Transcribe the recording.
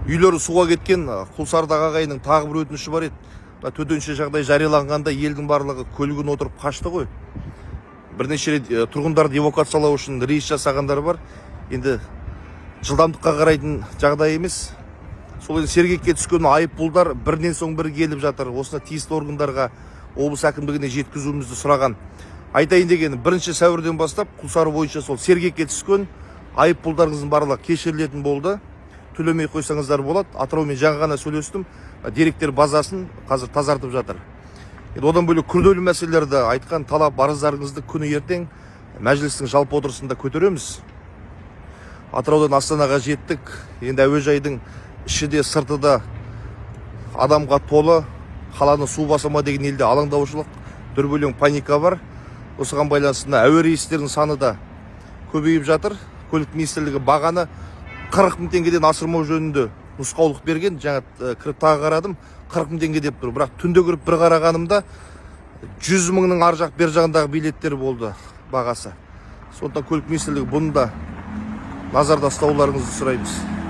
үйлері суға кеткен Құлсардағы ағайынның тағы бір өтініші бар еді. Төтенше жағдай жарияланғанда елдің барлығы көлігін отырып қашты ғой. Бірнеше рет тұрғындарды эвакуациялау үшін рейс жасағандар бар. Енді жылдамдыққа қарайтын жағдай емес. Сол сергекке түскен айыппұлдар бірінен соң бірі келіп жатыр. Осына тиісті органдарға, облыс әкімдігіне жеткізуімізді сұраған. Айтайын дегені, 1 сәуірден бастап Құлсары бойынша сол сергекке түскен айыппұлдарыңыздың барлығы кешірілетін болды. Төлемей қойсаңыздар болады. Атыраумен жаңа ғана сөйлестім. Деректер базасын қазір тазартып жатыр. Одан бөлек күрделі мәселелерді айтқан талап арыздарыңызды күні ертең мәжілістің жалпы отырысында көтереміз. Атыраудан Астанаға жеттік. Енді әуежайдың іші де сырты да адамға толы. Қаланы су басама деген елде алаңдаушылық, дүрбелең паника бар. Осыған байланысында әуе рейстерінің саны да көбейіп жатыр. Көлік министрлігі бағаны 40 мың теңгеден асырмау жөнінде нұсқаулық берген. Жаңа кіріп тағы қарадым, 40 мың теңге деп тұр. Бірақ түнде кіріп бір қарағанымда 100 мыңның ар жақ бер жағындағы билеттер болды бағасы. Сондықтан көлік министрлігі бұны да назарда ұстауларыңызды сұраймыз.